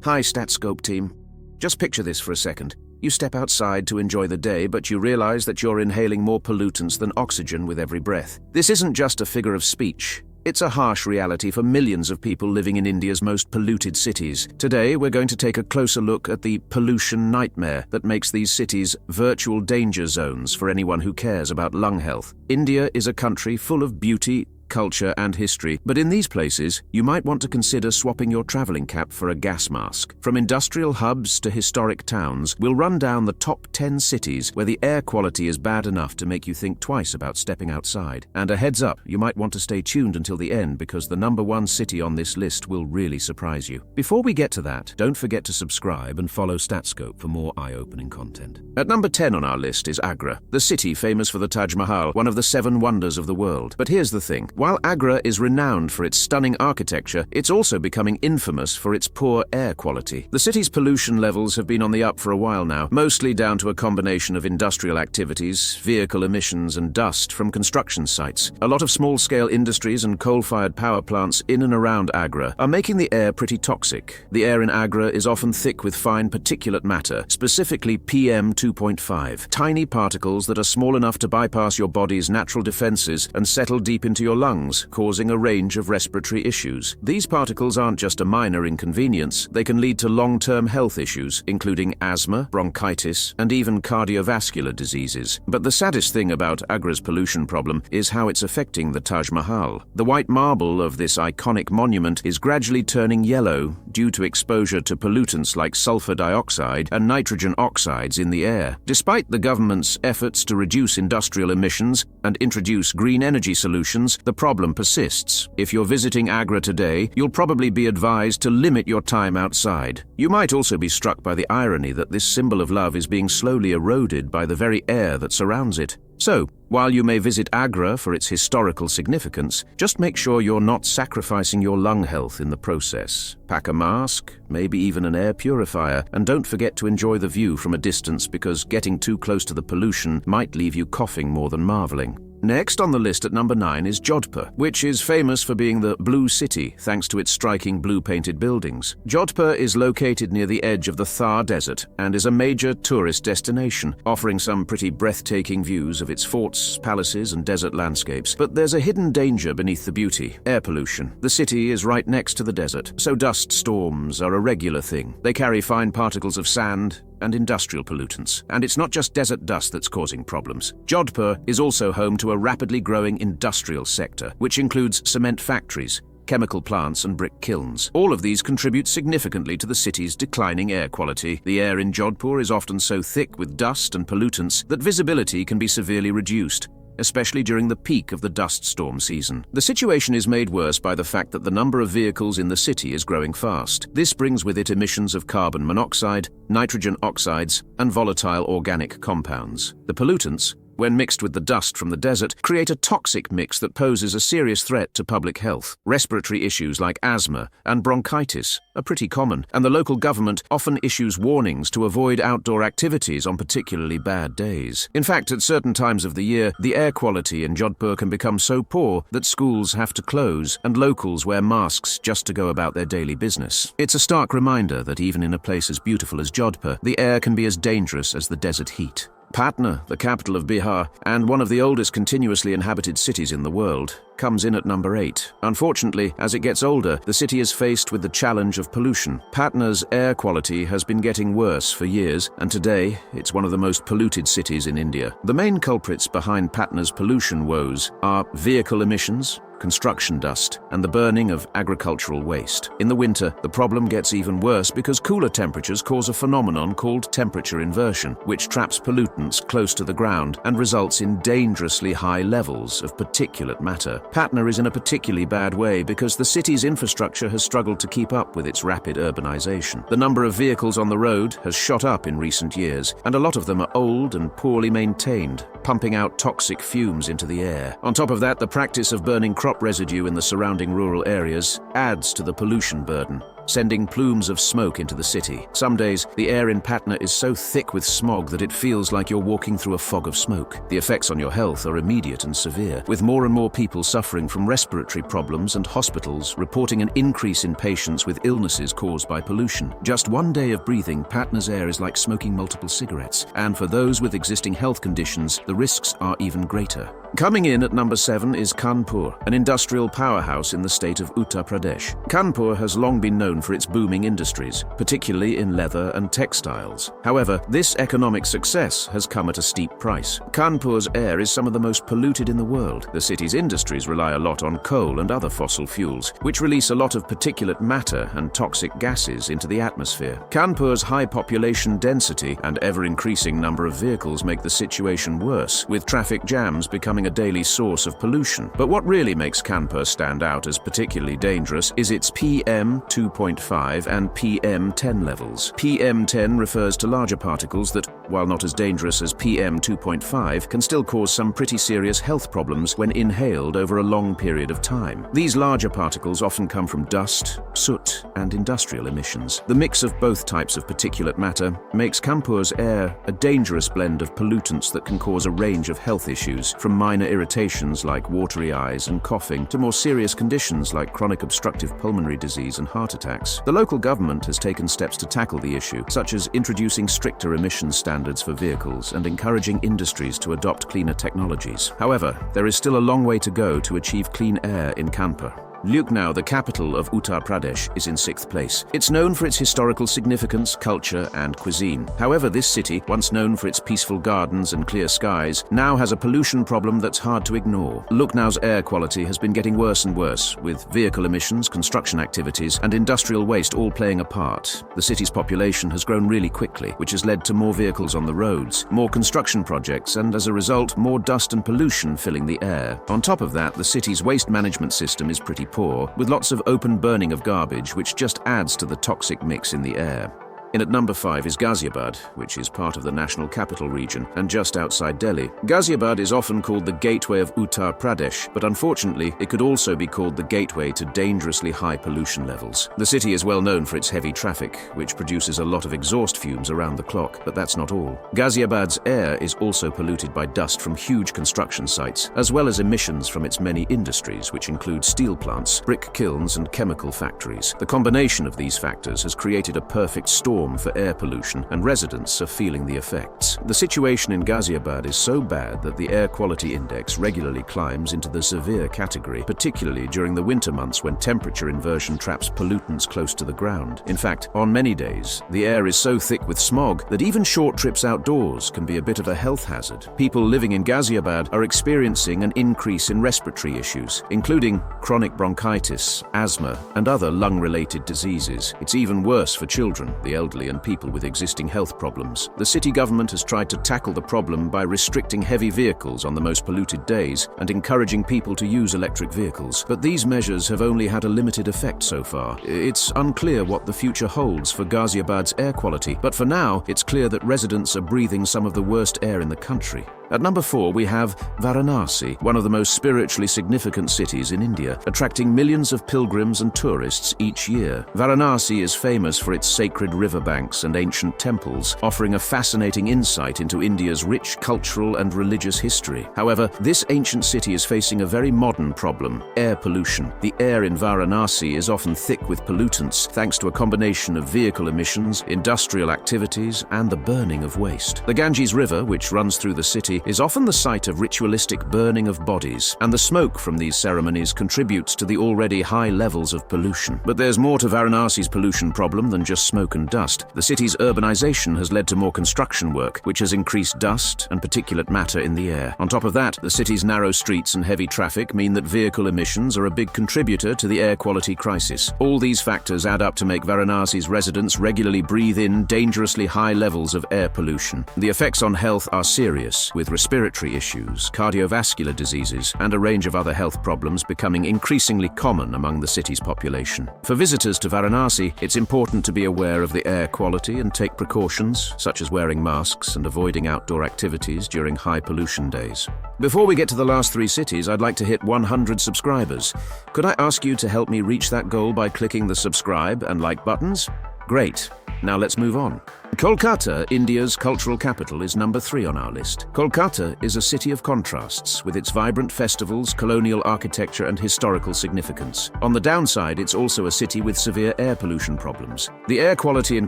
Hi, StatScope team. Just picture this for a second. You step outside to enjoy the day, but you realize that you're inhaling more pollutants than oxygen with every breath. This isn't just a figure of speech. It's a harsh reality for millions of people living in India's most polluted cities. Today, we're going to take a closer look at the pollution nightmare that makes these cities virtual danger zones for anyone who cares about lung health. India is a country full of beauty, culture and history, but in these places, you might want to consider swapping your traveling cap for a gas mask. From industrial hubs to historic towns, we'll run down the top 10 cities where the air quality is bad enough to make you think twice about stepping outside. And a heads up, you might want to stay tuned until the end because the number 1 city on this list will really surprise you. Before we get to that, don't forget to subscribe and follow StatScope for more eye-opening content. At number 10 on our list is Agra, the city famous for the Taj Mahal, one of the 7 wonders of the world. But here's the thing. While Agra is renowned for its stunning architecture, it's also becoming infamous for its poor air quality. The city's pollution levels have been on the up for a while now, mostly down to a combination of industrial activities, vehicle emissions, and dust from construction sites. A lot of small-scale industries and coal-fired power plants in and around Agra are making the air pretty toxic. The air in Agra is often thick with fine particulate matter, specifically PM 2.5, tiny particles that are small enough to bypass your body's natural defenses and settle deep into your lungs, causing a range of respiratory issues. These particles aren't just a minor inconvenience, they can lead to long-term health issues, including asthma, bronchitis, and even cardiovascular diseases. But the saddest thing about Agra's pollution problem is how it's affecting the Taj Mahal. The white marble of this iconic monument is gradually turning yellow due to exposure to pollutants like sulfur dioxide and nitrogen oxides in the air. Despite the government's efforts to reduce industrial emissions and introduce green energy solutions, the problem persists. If you're visiting Agra today, you'll probably be advised to limit your time outside. You might also be struck by the irony that this symbol of love is being slowly eroded by the very air that surrounds it. So, while you may visit Agra for its historical significance, just make sure you're not sacrificing your lung health in the process. Pack a mask, maybe even an air purifier, and don't forget to enjoy the view from a distance because getting too close to the pollution might leave you coughing more than marveling. Next on the list at number 9 is Jodhpur, which is famous for being the Blue City thanks to its striking blue-painted buildings. Jodhpur is located near the edge of the Thar Desert and is a major tourist destination, offering some pretty breathtaking views of its forts, palaces, and desert landscapes. But there's a hidden danger beneath the beauty: air pollution. The city is right next to the desert, so dust storms are a regular thing. They carry fine particles of sand and industrial pollutants. And it's not just desert dust that's causing problems. Jodhpur is also home to a rapidly growing industrial sector, which includes cement factories, chemical plants and brick kilns. All of these contribute significantly to the city's declining air quality. The air in Jodhpur is often so thick with dust and pollutants that visibility can be severely reduced, especially during the peak of the dust storm season. The situation is made worse by the fact that the number of vehicles in the city is growing fast. This brings with it emissions of carbon monoxide, nitrogen oxides, and volatile organic compounds. The pollutants, when mixed with the dust from the desert, create a toxic mix that poses a serious threat to public health. Respiratory issues like asthma and bronchitis are pretty common, and the local government often issues warnings to avoid outdoor activities on particularly bad days. In fact, at certain times of the year, the air quality in Jodhpur can become so poor that schools have to close and locals wear masks just to go about their daily business. It's a stark reminder that even in a place as beautiful as Jodhpur, the air can be as dangerous as the desert heat. Patna, the capital of Bihar, and one of the oldest continuously inhabited cities in the world, comes in at number 8. Unfortunately, as it gets older, the city is faced with the challenge of pollution. Patna's air quality has been getting worse for years, and today it's one of the most polluted cities in India. The main culprits behind Patna's pollution woes are vehicle emissions, construction dust, and the burning of agricultural waste. In the winter, the problem gets even worse because cooler temperatures cause a phenomenon called temperature inversion, which traps pollutants close to the ground and results in dangerously high levels of particulate matter. Patna is in a particularly bad way because the city's infrastructure has struggled to keep up with its rapid urbanization. The number of vehicles on the road has shot up in recent years, and a lot of them are old and poorly maintained, pumping out toxic fumes into the air. On top of that, the practice of burning crop residue in the surrounding rural areas adds to the pollution burden. sending plumes of smoke into the city. Some days, the air in Patna is so thick with smog that it feels like you're walking through a fog of smoke. The effects on your health are immediate and severe, with more and more people suffering from respiratory problems and hospitals reporting an increase in patients with illnesses caused by pollution. Just one day of breathing Patna's air is like smoking multiple cigarettes, and for those with existing health conditions, the risks are even greater. Coming in at number 7 is Kanpur, an industrial powerhouse in the state of Uttar Pradesh. Kanpur has long been known for its booming industries, particularly in leather and textiles. However, this economic success has come at a steep price. Kanpur's air is some of the most polluted in the world. The city's industries rely a lot on coal and other fossil fuels, which release a lot of particulate matter and toxic gases into the atmosphere. Kanpur's high population density and ever-increasing number of vehicles make the situation worse, with traffic jams becoming a daily source of pollution. But what really makes Kanpur stand out as particularly dangerous is its PM 2.5 and PM 10 levels. PM 10 refers to larger particles that, while not as dangerous as PM 2.5, can still cause some pretty serious health problems when inhaled over a long period of time. These larger particles often come from dust, soot, and industrial emissions. The mix of both types of particulate matter makes Kanpur's air a dangerous blend of pollutants that can cause a range of health issues, from minor irritations like watery eyes and coughing to more serious conditions like chronic obstructive pulmonary disease and heart attacks. The local government has taken steps to tackle the issue, such as introducing stricter emissions standards for vehicles and encouraging industries to adopt cleaner technologies. However, there is still a long way to go to achieve clean air in Kanpur. Lucknow, the capital of Uttar Pradesh, is in 6th place. It's known for its historical significance, culture, and cuisine. However, this city, once known for its peaceful gardens and clear skies, now has a pollution problem that's hard to ignore. Lucknow's air quality has been getting worse and worse, with vehicle emissions, construction activities, and industrial waste all playing a part. The city's population has grown really quickly, which has led to more vehicles on the roads, more construction projects, and as a result, more dust and pollution filling the air. On top of that, the city's waste management system is pretty poor, with lots of open burning of garbage, which just adds to the toxic mix in the air. In at number 5 is Ghaziabad, which is part of the National Capital Region and just outside Delhi. Ghaziabad is often called the gateway of Uttar Pradesh, but unfortunately, it could also be called the gateway to dangerously high pollution levels. The city is well known for its heavy traffic, which produces a lot of exhaust fumes around the clock, but that's not all. Ghaziabad's air is also polluted by dust from huge construction sites, as well as emissions from its many industries, which include steel plants, brick kilns, and chemical factories. The combination of these factors has created a perfect storm for air pollution, and residents are feeling the effects. The situation in Ghaziabad is so bad that the air quality index regularly climbs into the severe category, particularly during the winter months when temperature inversion traps pollutants close to the ground. In fact, on many days, the air is so thick with smog that even short trips outdoors can be a bit of a health hazard. People living in Ghaziabad are experiencing an increase in respiratory issues, including chronic bronchitis, asthma, and other lung-related diseases. It's even worse for children, the elderly, and people with existing health problems. The city government has tried to tackle the problem by restricting heavy vehicles on the most polluted days and encouraging people to use electric vehicles. But these measures have only had a limited effect so far. It's unclear what the future holds for Ghaziabad's air quality, but for now, it's clear that residents are breathing some of the worst air in the country. At number 4, we have Varanasi, one of the most spiritually significant cities in India, attracting millions of pilgrims and tourists each year. Varanasi is famous for its sacred riverbanks and ancient temples, offering a fascinating insight into India's rich cultural and religious history. However, this ancient city is facing a very modern problem: air pollution. The air in Varanasi is often thick with pollutants, thanks to a combination of vehicle emissions, industrial activities, and the burning of waste. The Ganges River, which runs through the city, is often the site of ritualistic burning of bodies, and the smoke from these ceremonies contributes to the already high levels of pollution. But there's more to Varanasi's pollution problem than just smoke and dust. The city's urbanization has led to more construction work, which has increased dust and particulate matter in the air. On top of that, the city's narrow streets and heavy traffic mean that vehicle emissions are a big contributor to the air quality crisis. All these factors add up to make Varanasi's residents regularly breathe in dangerously high levels of air pollution. The effects on health are serious, with respiratory issues, cardiovascular diseases, and a range of other health problems becoming increasingly common among the city's population. For visitors to Varanasi, it's important to be aware of the air quality and take precautions, such as wearing masks and avoiding outdoor activities during high pollution days. Before we get to the last 3 cities, I'd like to hit 100 subscribers. Could I ask you to help me reach that goal by clicking the subscribe and like buttons? Great. Now let's move on. Kolkata, India's cultural capital, is number 3 on our list. Kolkata is a city of contrasts, with its vibrant festivals, colonial architecture and historical significance. On the downside, it's also a city with severe air pollution problems. The air quality in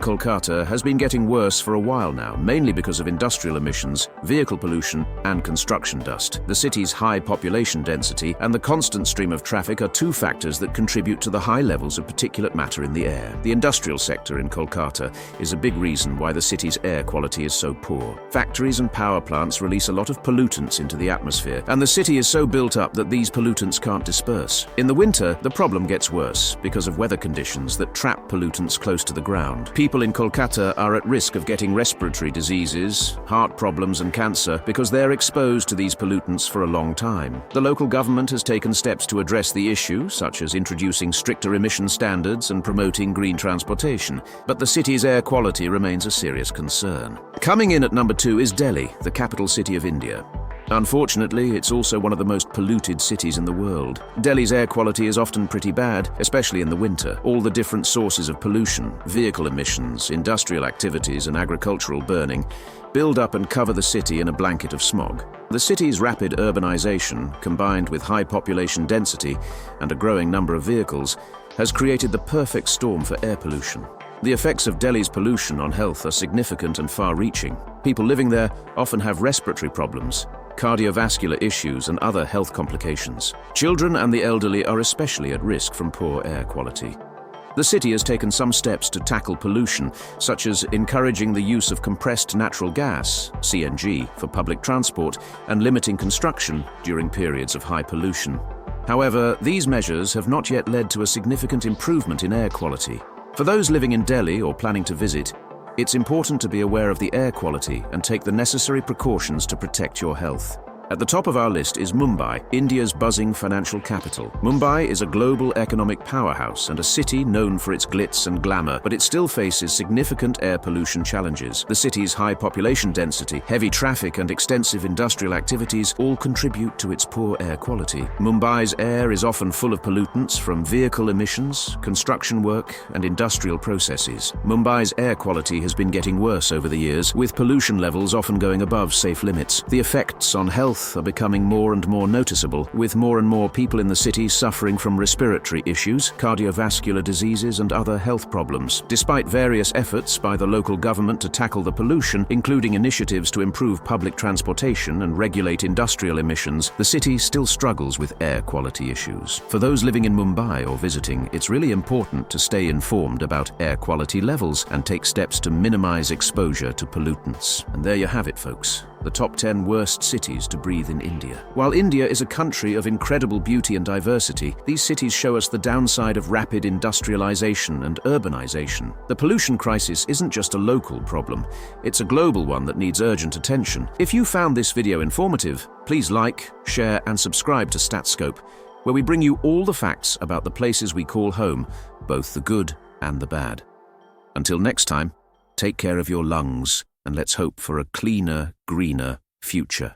Kolkata has been getting worse for a while now, mainly because of industrial emissions, vehicle pollution and construction dust. The city's high population density and the constant stream of traffic are 2 factors that contribute to the high levels of particulate matter in the air. The industrial sector in Kolkata is a big reason why the city's air quality is so poor. Factories and power plants release a lot of pollutants into the atmosphere, and the city is so built up that these pollutants can't disperse. In the winter, the problem gets worse because of weather conditions that trap pollutants close to the ground. People in Kolkata are at risk of getting respiratory diseases, heart problems and cancer because they're exposed to these pollutants for a long time. The local government has taken steps to address the issue, such as introducing stricter emission standards and promoting green transportation, but the city's air quality remains a serious concern. Coming in at number 2 is Delhi, the capital city of India. Unfortunately, it's also one of the most polluted cities in the world. Delhi's air quality is often pretty bad, especially in the winter. All the different sources of pollution, vehicle emissions, industrial activities and agricultural burning build up and cover the city in a blanket of smog. The city's rapid urbanization, combined with high population density and a growing number of vehicles, has created the perfect storm for air pollution. The effects of Delhi's pollution on health are significant and far-reaching. People living there often have respiratory problems, cardiovascular issues and other health complications. Children and the elderly are especially at risk from poor air quality. The city has taken some steps to tackle pollution, such as encouraging the use of compressed natural gas, CNG, for public transport and limiting construction during periods of high pollution. However, these measures have not yet led to a significant improvement in air quality. For those living in Delhi or planning to visit, it's important to be aware of the air quality and take the necessary precautions to protect your health. At the top of our list is Mumbai, India's buzzing financial capital. Mumbai is a global economic powerhouse and a city known for its glitz and glamour, but it still faces significant air pollution challenges. The city's high population density, heavy traffic and extensive industrial activities all contribute to its poor air quality. Mumbai's air is often full of pollutants from vehicle emissions, construction work and industrial processes. Mumbai's air quality has been getting worse over the years, with pollution levels often going above safe limits. The effects on health are becoming more and more noticeable, with more and more people in the city suffering from respiratory issues, cardiovascular diseases and other health problems. Despite various efforts by the local government to tackle the pollution, including initiatives to improve public transportation and regulate industrial emissions, the city still struggles with air quality issues. For those living in Mumbai or visiting, it's really important to stay informed about air quality levels and take steps to minimize exposure to pollutants. And there you have it, folks. The top 10 worst cities to breathe in India. While India is a country of incredible beauty and diversity, these cities show us the downside of rapid industrialization and urbanization. The pollution crisis isn't just a local problem, it's a global one that needs urgent attention. If you found this video informative, please like, share and subscribe to Statscope, where we bring you all the facts about the places we call home, both the good and the bad. Until next time, take care of your lungs, and let's hope for a cleaner, greener future.